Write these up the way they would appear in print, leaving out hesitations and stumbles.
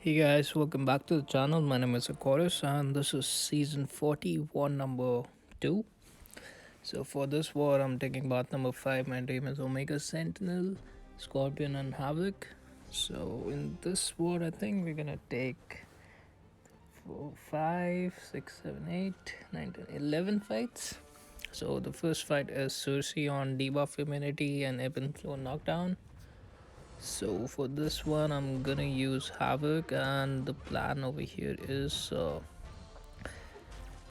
Hey guys, welcome back to the channel. My name is Chorus and this is season 41 number 2. So for this war I'm taking bath number 5. My team is Omega Sentinel, Scorpion and Havok. So in this war I think we're gonna take 4, 5, 6, 7, 8, 9, 10, 11 fights. So the first fight is Sersi on debuff immunity and ebb and flow knockdown. So for this one I'm gonna use Havok, and the plan over here is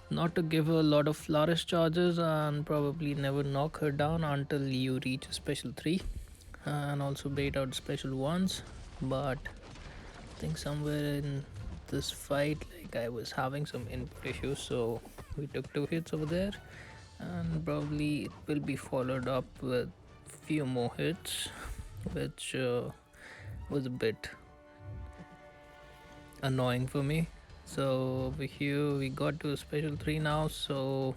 not to give her a lot of flourish charges and probably never knock her down until you reach a special 3, and also bait out special 1s. But I think somewhere in this fight like I was having some input issues, so we took 2 hits over there, and probably it will be followed up with few more hits, which was a bit annoying for me. So over here we got to a special 3 now, so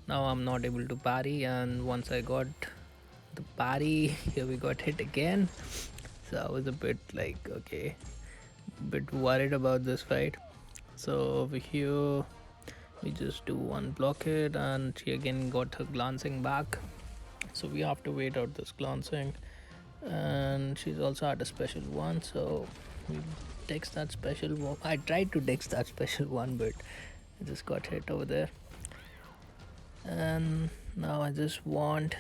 now I'm not able to parry, and once I got the parry here we got hit again. So I was a bit like okay, bit worried about this fight. So over here we just do one block hit and she again got her glancing back, so we have to wait out this glancing, and she's also had a special 1, so we dex that special 1. I tried to dex that special 1 but I just got hit over there. And now I just wanted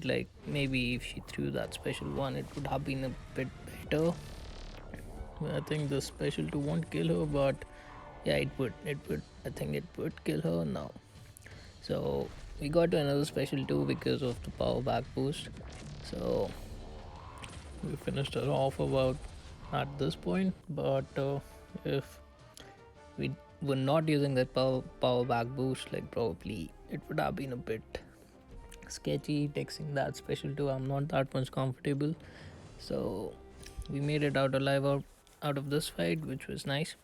like maybe if she threw that special 1 it would have been a bit better. I think the special 2 won't kill her, but yeah, it would I think it would kill her now. So we got to another special 2 because of the power back boost. So we finished her off about at this point, but if we were not using that power back boost, like probably it would have been a bit sketchy texting that special 2. I'm not that much comfortable, so we made it out alive out of this fight, which was nice.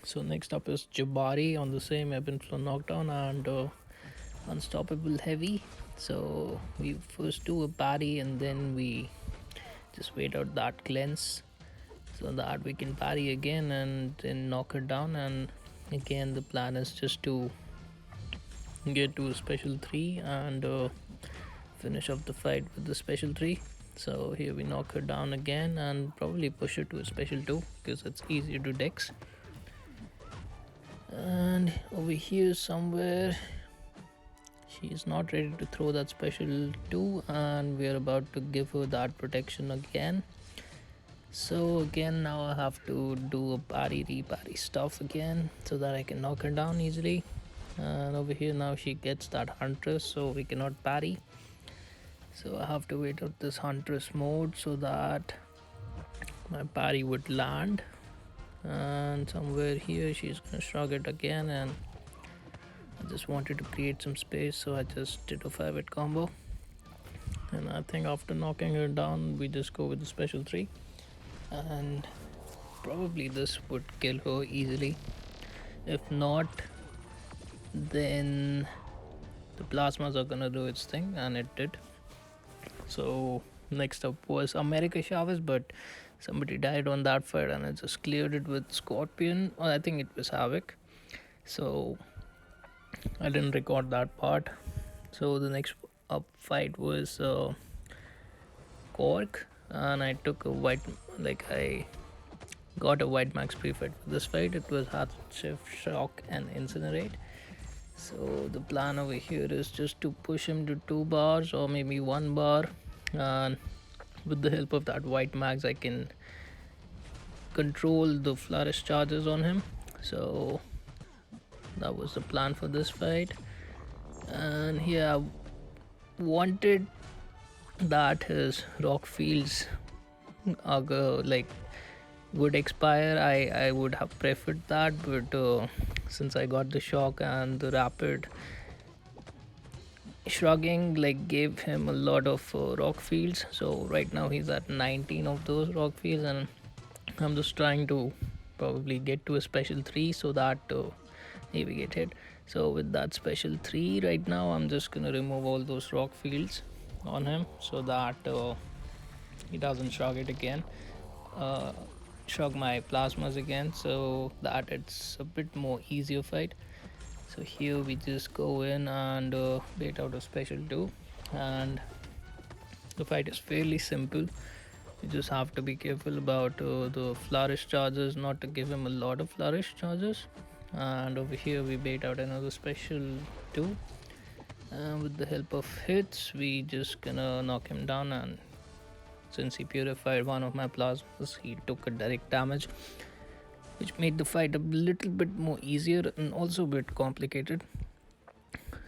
So next up is Jabari on the same ebb and flow knockdown and unstoppable heavy. So we first do a parry and then we just wait out that cleanse so that we can parry again and then knock her down. And again the plan is just to get to a special 3 and finish off the fight with the special 3. So here we knock her down again and probably push her to a special 2 because it's easier to dex. And over here somewhere she's not ready to throw that special 2 and we're about to give her that protection again. So again now I have to do a parry re-parry stuff again so that I can knock her down easily. And over here now she gets that huntress, so we cannot parry, so I have to wait out this huntress mode so that my parry would land. And somewhere here she's gonna shrug it again, and I just wanted to create some space, so I just did a 5-hit combo. And I think after knocking her down we just go with the special 3, and probably this would kill her easily. If not, then the plasmas are gonna do its thing, and it did. So next up was America Chavez, but somebody died on that fight and I just cleared it with Scorpion, or I think it was Havok, so I didn't record that part. So the next up fight was Korg, and I took a white, like I got a white max pre-fight for this fight. It was Heart Shift, Shock and Incinerate. So the plan over here is just to push him to 2 bars or maybe 1 bar, and with the help of that white max I can control the flourish charges on him. So that was the plan for this fight. And here I wanted that his rock fields are like would expire. I would have preferred that, but since I got the shock and the rapid shrugging like gave him a lot of rock fields, so right now he's at 19 of those rock fields, and I'm just trying to probably get to a special 3 so that he will get hit. So with that special 3 right now I'm just gonna remove all those rock fields on him so that he doesn't shock it again, uh, shock my plasmas again, so that it's a bit more easier fight. So here we just go in and bait out a special 2, and the fight is fairly simple. You just have to be careful about the flourish charges, not to give him a lot of flourish charges. And over here we bait out another special 2, and with the help of hits we just gonna knock him down. And since he purified one of my plasmas, he took a direct damage, which made the fight a little bit more easier and also a bit complicated.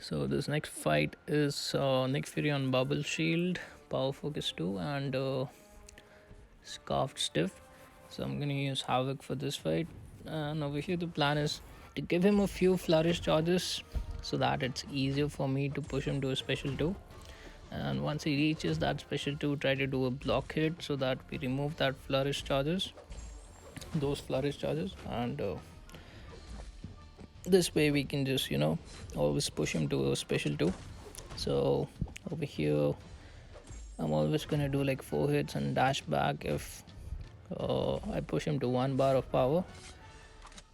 So this next fight is Nick Fury on Bubble Shield, Power Focus 2, and Scarfed Stiff. So I'm gonna use Havok for this fight. And over here the plan is to give him a few flourish charges so that it's easier for me to push him to a special 2. And once he reaches that special 2, try to do a block hit so that we remove that flourish charges, those flourish charges, and this way we can just always push him to a special 2. So over here I'm always gonna do like 4 hits and dash back if I push him to 1 bar of power.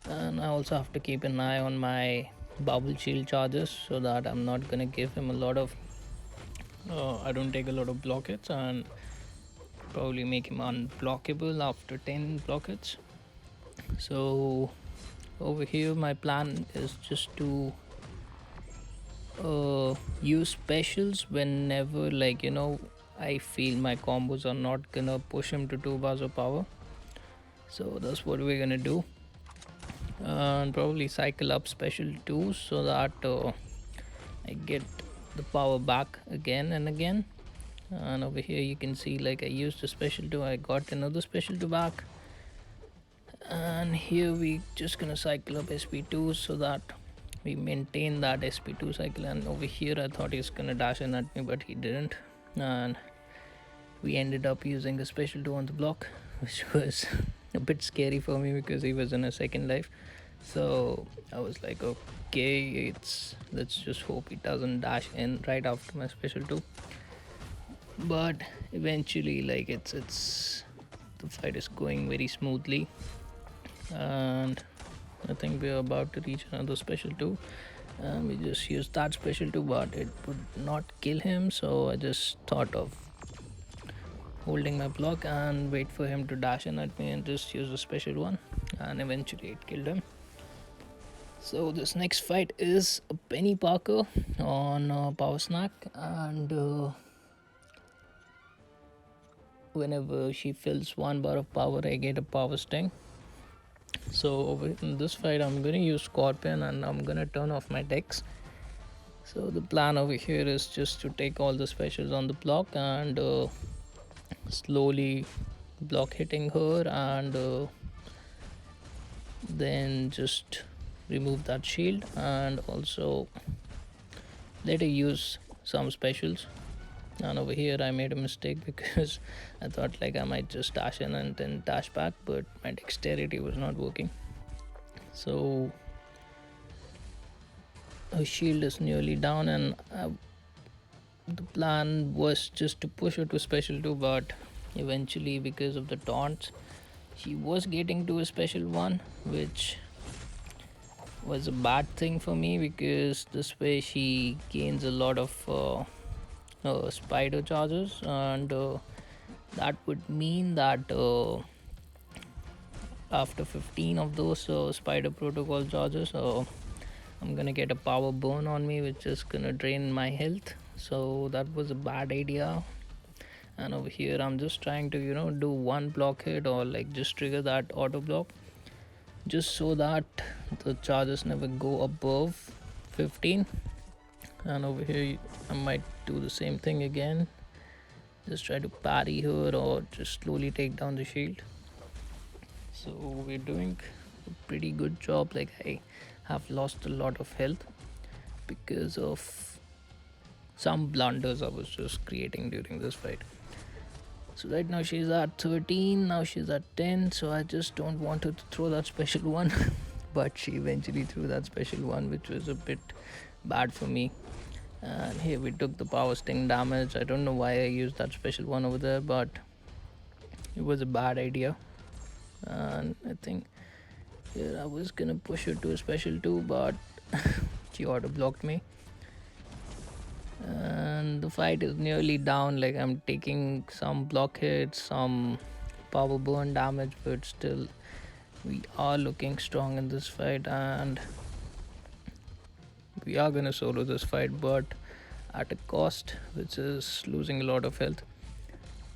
And I also have to keep an eye on my bubble shield charges so that I'm not gonna give him a lot of I don't take a lot of block hits and probably make him unblockable after 10 block hits. So over here my plan is just to use specials whenever I feel my combos are not gonna push him to 2 bars of power. So that's what we're gonna do, and probably cycle up special 2 so that I get the power back again and again. And over here you can see like I used a special 2, I got another special 2 back, and here we just gonna cycle up SP2 so that we maintain that SP2 cycle. And over here I thought he's gonna dash in at me, but he didn't, and we ended up using a special 2 on the block, which was a bit scary for me because he was in a second life. So I was like, okay, let's just hope he doesn't dash in right after my special 2. But eventually it's the fight is going very smoothly, and I think we're about to reach another special 2, and we just used that special 2, but it would not kill him. So I just thought of holding my block and wait for him to dash in at me and just use a special 1, and eventually it killed him. So this next fight is a Penny Parker on Power Snack, and whenever she fills 1 bar of power I get a power sting. So over in this fight I'm gonna use Scorpion and I'm gonna turn off my decks. So the plan over here is just to take all the specials on the block and slowly block hitting her, and then just remove that shield and also let her use some specials. And over here I made a mistake because I thought like I might just dash in and then dash back, but my dexterity was not working. So her shield is nearly down, and the plan was just to push her to special 2, but eventually because of the taunts she was getting to a special 1, which was a bad thing for me because this way she gains a lot of spider charges, and that would mean that after 15 of those spider protocol charges I'm gonna get a power burn on me, which is gonna drain my health. So that was a bad idea. And over here I'm just trying to do 1 block hit or like just trigger that auto block just so that the charges never go above 15. And over here I might do the same thing again, just try to parry her or just slowly take down the shield. So we're doing a pretty good job. Like I have lost a lot of health because of some blunders I was just creating during this fight. So right now she's at 13, now she's at 10, so I just don't want her to throw that special 1 but she eventually threw that special 1, which was a bit bad for me. And here we took the power sting damage. I don't know why I used that special 1 over there, but it was a bad idea. And I think here I was gonna push her to a special 2, but she auto blocked me. And the fight is nearly down. Like, I'm taking some block hits, some power burn damage, but still we are looking strong in this fight, and we are gonna solo this fight, but at a cost, which is losing a lot of health.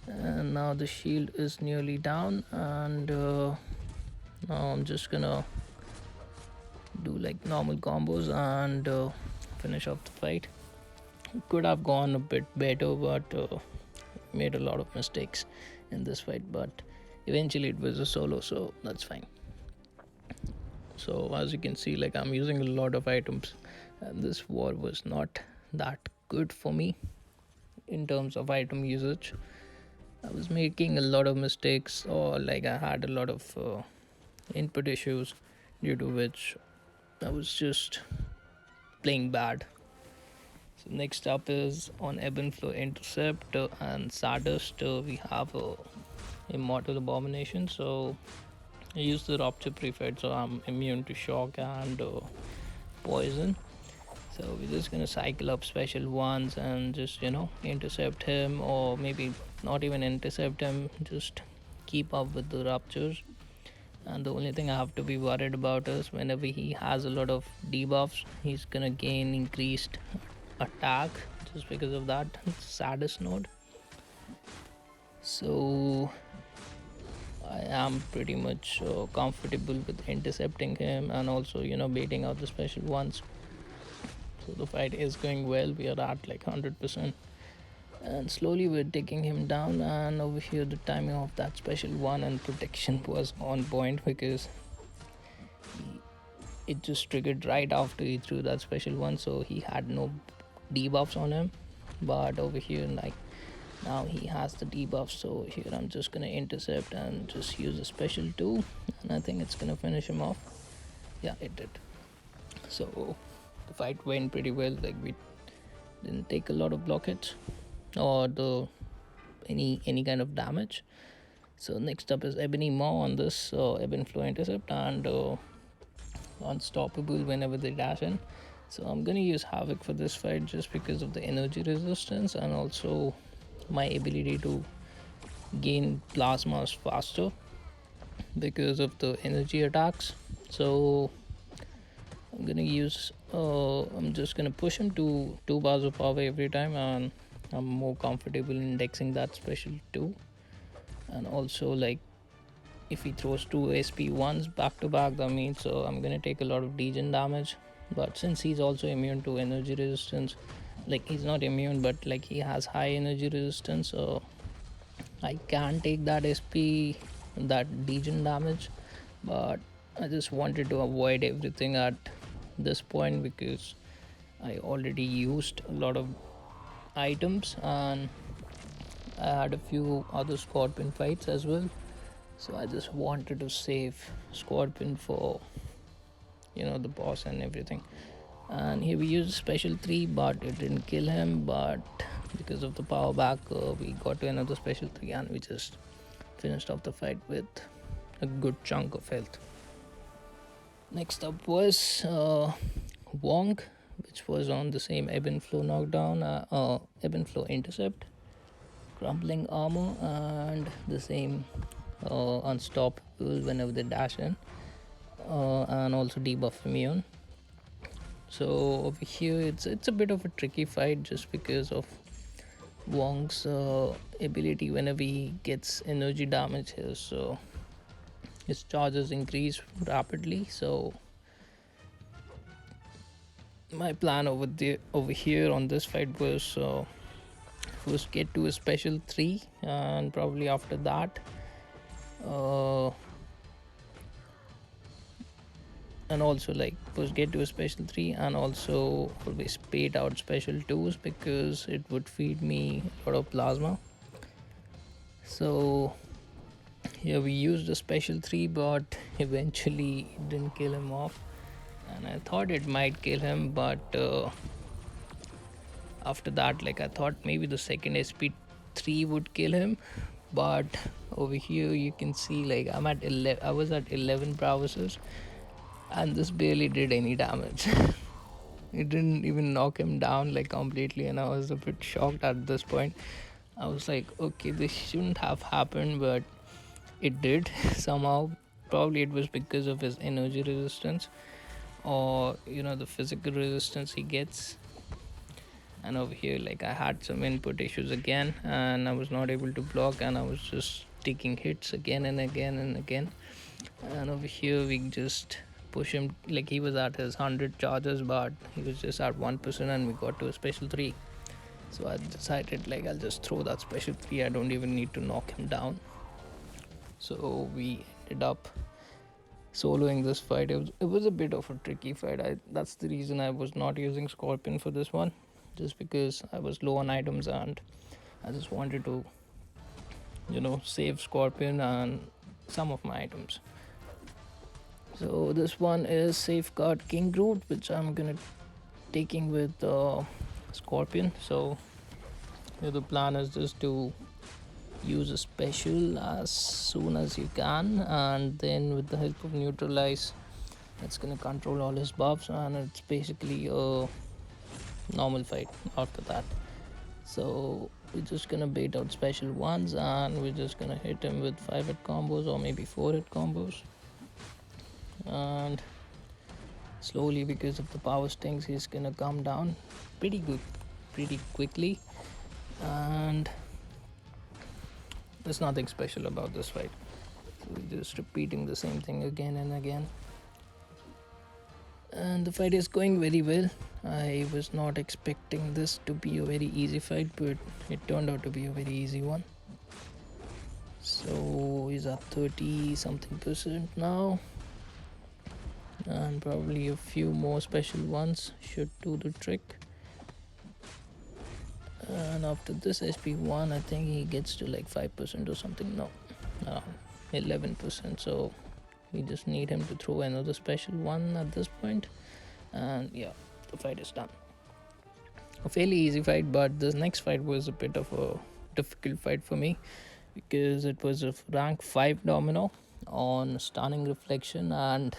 And now the shield is nearly down, and now I'm just gonna do like normal combos and finish off the fight. Could have gone a bit better, but made a lot of mistakes in this fight, but eventually it was a solo, so that's fine. So as you can see, like, I'm using a lot of items, and this war was not that good for me in terms of item usage. I was making a lot of mistakes, or like I had a lot of input issues, due to which I was just playing bad. So next up is on Ebb and Flow Intercept, and saddest we have Immortal Abomination. So I use the Rupture Prefed, so I'm immune to shock and poison. So we're just gonna cycle up special ones and just, intercept him, or maybe not even intercept him, just keep up with the ruptures. And the only thing I have to be worried about is whenever he has a lot of debuffs, he's gonna gain increased attack just because of that. Saddest note. So I am pretty much comfortable with intercepting him, and also, baiting out the special ones. So the fight is going well. We are at like 100%, and slowly we're taking him down. And over here, the timing of that special one and protection was on point, because it just triggered right after he threw that special one, so he had no debuffs on him. But over here, like, now he has the debuff, so here I'm just gonna intercept and just use a special 2, and I think it's gonna finish him off. Yeah, it did. So the fight went pretty well. Like, we didn't take a lot of block hits or any kind of damage. So next up is Ebony Maw on this Ebb and Flow Intercept, and unstoppable whenever they dash in. So I'm gonna use Havok for this fight just because of the energy resistance, and also my ability to gain plasmas faster because of the energy attacks. So I'm gonna use I'm just gonna push him to 2 bars of power every time, and I'm more comfortable indexing that special 2. And also, like, if he throws 2 SP1s back to back, that means I'm gonna take a lot of degen damage. But since he's also immune to energy resistance, like, he's not immune, but like, he has high energy resistance, so I can take that that degen damage. But I just wanted to avoid everything at this point, because I already used a lot of items, and I had a few other Scorpion fights as well. So I just wanted to save Scorpion for, the boss and everything. And here we used special 3, but it didn't kill him. But because of the power back, we got to another special 3, and we just finished off the fight with a good chunk of health. Next up was Wong, which was on the same Ebb and Flow Knockdown, Ebb and Flow Intercept, Crumbling Armor, and the same Unstoppable whenever they dash in, and also debuff immune. So over here, it's a bit of a tricky fight just because of Wong's ability. Whenever he gets energy damage here, so his charges increase rapidly. So my plan over here on this fight was first get to a special 3, and probably after that and also, like, first get to a special 3, and also always pait out special 2s, because it would feed me a lot of plasma. So here we used a special 3, but eventually it didn't kill him off, and I thought it might kill him, but after that, like, I thought maybe the second SP3 would kill him, But over here you can see like I'm at 11. I was at 11 prowesses, and this barely did any damage. It didn't even knock him down like completely, and I was a bit shocked at this point. I was like, okay, this shouldn't have happened, but it did somehow. Probably it was because of his energy resistance, or the physical resistance he gets. And over here, like, I had some input issues again, and I was not able to block, and I was just taking hits again and again and again. And over here we just push him, like he was at his 100 charges, but he was just at 1%, and we got to a special 3. So I decided like I'll just throw that special 3. I don't even need to knock him down. So we ended up soloing this fight. It was a bit of a tricky fight. That's the reason I was not using Scorpion for this one, just because I was low on items, and I just wanted to save Scorpion and some of my items. So this one is Safeguard King Groot, which I'm gonna taking with Scorpion. So the plan is just to use a special as soon as you can, and then with the help of Neutralize, it's gonna control all his buffs, and it's basically a normal fight after that. So we're just gonna bait out special ones, and we're just gonna hit him with 5-hit combos or maybe 4-hit combos. And slowly, because of the power stings, he's gonna come down pretty quickly. And there's nothing special about this fight. So we're just repeating the same thing again and again. And the fight is going very well. I was not expecting this to be a very easy fight, but it turned out to be a very easy one. So he's at 30 something percent now, and probably a few more special ones should do the trick. And after this SP1, I think he gets to like 5% or something. No, 11%. So we just need him to throw another special one at this point, and yeah, the fight is done. A fairly easy fight, but this next fight was a bit of a difficult fight for me, because it was a rank 5 Domino on Stunning Reflection, and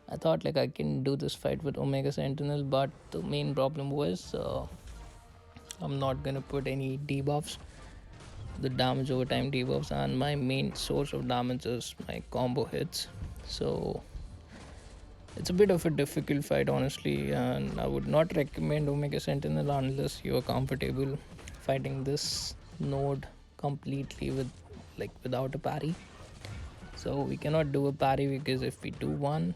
I thought like I can do this fight with Omega Sentinel, but the main problem was I'm not gonna put any debuffs, the damage over time debuffs, and my main source of damage is my combo hits. So it's a bit of a difficult fight, honestly, and I would not recommend Omega Sentinel unless you're comfortable fighting this node completely without a parry. So we cannot do a parry, because if we do one,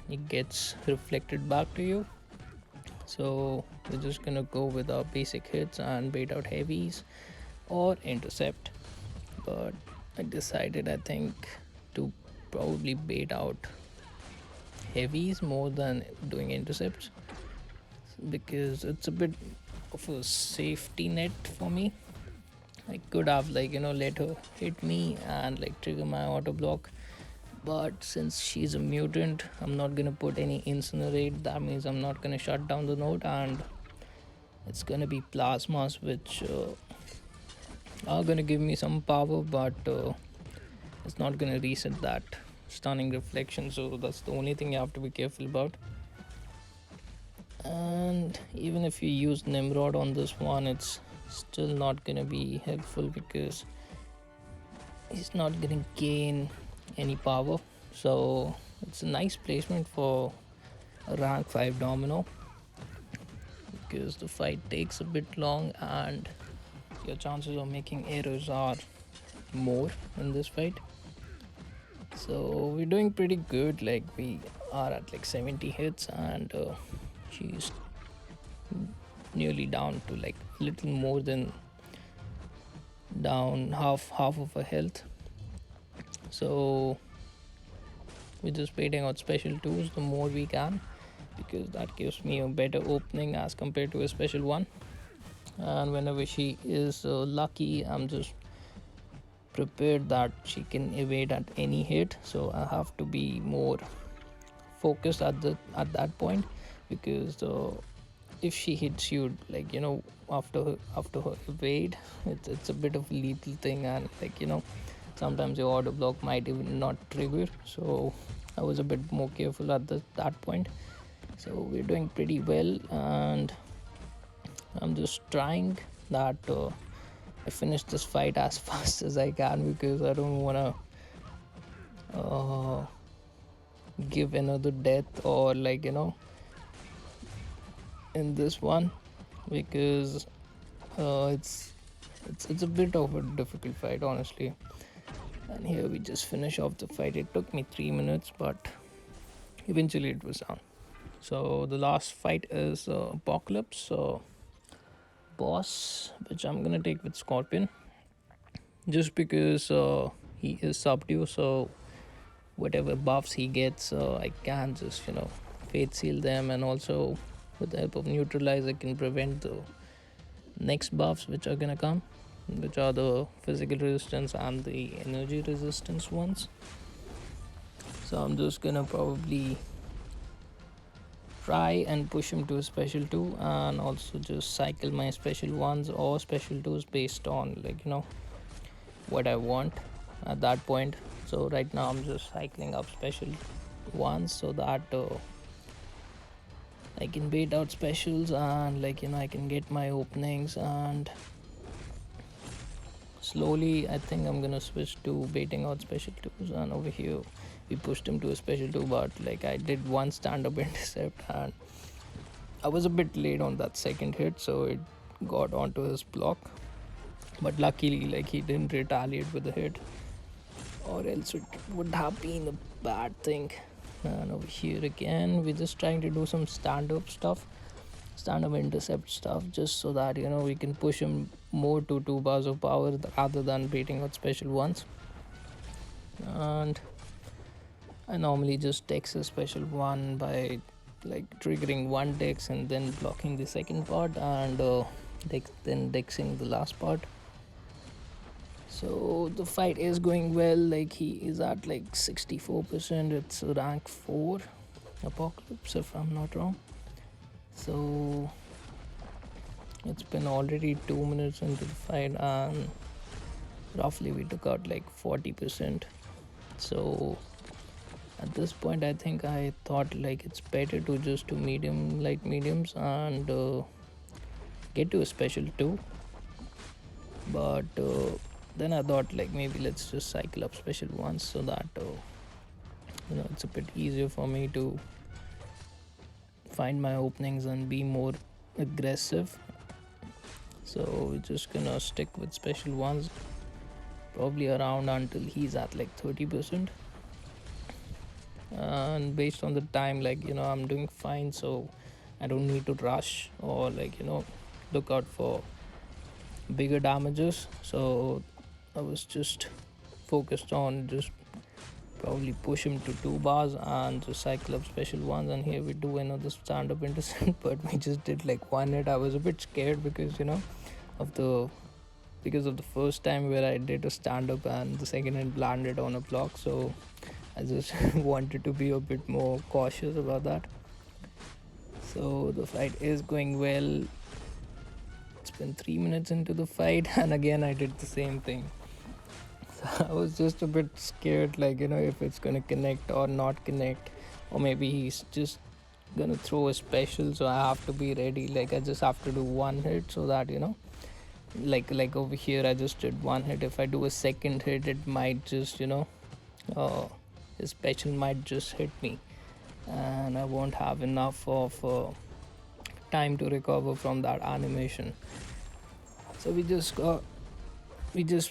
it gets reflected back to you. So we're just gonna go with our basic hits and bait out heavies or intercept. But I decided, I think, to probably bait out heavies more than doing intercepts, because it's a bit of a safety net for me. I could have let her hit me and trigger my auto block, but since she's a mutant, I'm not gonna put any Incinerate. That means I'm not gonna shut down the node, and it's gonna be plasmas, which are gonna give me some power, but it's not gonna reset that Stunning Reflection. So that's the only thing you have to be careful about. And even if you use Nimrod on this one, it's still not gonna be helpful, because he's not gonna gain any power. So it's a nice placement for a rank 5 Domino, because the fight takes a bit long and your chances of making errors are more in this fight. So we're doing pretty good. Like, we are at 70 hits, and she's nearly down to little more than down half of her health. So we're just waiting out special 2s the more we can, because that gives me a better opening as compared to a special 1. And whenever she is lucky, I'm just prepared that she can evade at any hit. So I have to be more focused at that point, because if she hits you, like, after her evade, it's a bit of a lethal thing. And like, sometimes your auto block might even not trigger. So I was a bit more careful at that point. So we're doing pretty well, and I'm just trying that I finish this fight as fast as I can, because I don't want to give another death, or like, in this one, because it's a bit of a difficult fight, honestly. And here we just finish off the fight. It took me 3 minutes, but eventually it was done. So the last fight is Apocalypse boss, which I'm gonna take with Scorpion, just because he is subdue. So whatever buffs he gets, I can just fate seal them, and also with the help of neutralize, I can prevent the next buffs which are gonna come, which are the physical resistance and the energy resistance ones. So I'm just gonna probably try and push him to a special 2, and also just cycle my special 1s or special 2s based on, like, what I want at that point. So right now I'm just cycling up special 1s so that I can bait out specials, and like, I can get my openings. And slowly I think I'm gonna switch to baiting out special 2s. And over here we pushed him to a special 2, but like, I did one stand-up intercept, and I was a bit late on that second hit, so it got onto his block. But luckily, like, he didn't retaliate with the hit, or else it would have been a bad thing. And over here again, we're just trying to do some stand-up stuff, stand-up intercept stuff, just so that we can push him more to 2 bars of power rather than baiting out special 1s. And I normally just dex a special 1 by like triggering one dex and then blocking the second part, and then dexing the last part. So the fight is going well. Like, he is at like 64%. It's rank 4 Apocalypse, if I'm not wrong. So it's been already 2 minutes into the fight, and roughly we took out like 40%. So at this point, I think I thought like it's better to just do medium, light mediums, and get to a special 2. But then I thought like maybe let's just cycle up special 1s, so that it's a bit easier for me to find my openings and be more aggressive. So we're just gonna stick with special 1s probably around until he's at like 30%. And based on the time, like, I'm doing fine, so I don't need to rush or like look out for bigger damages. So I was just focused on just probably push him to 2 bars and just cycle up special 1s. And here we do another stand-up intercept, but we just did like 1 hit. I was a bit scared because of the first time where I did a stand-up and the second hit landed on a block. So I just wanted to be a bit more cautious about that. So the fight is going well. It's been 3 minutes into the fight, and again I did the same thing. So I was just a bit scared, like, if it's gonna connect or not connect, or maybe he's just gonna throw a special, so I have to be ready. Like, I just have to do 1 hit, so that like over here I just did 1 hit. If I do a second hit, it might just his special might just hit me, and I won't have enough of time to recover from that animation. So we just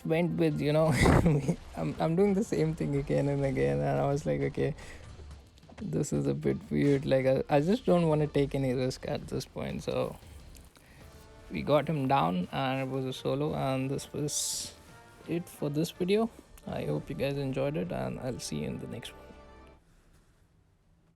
went with I'm doing the same thing again and again, and I was like, okay, this is a bit weird. Like, I just don't want to take any risk at this point. So we got him down, and it was a solo, and this was it for this video. I hope you guys enjoyed it, and I'll see you in the next one.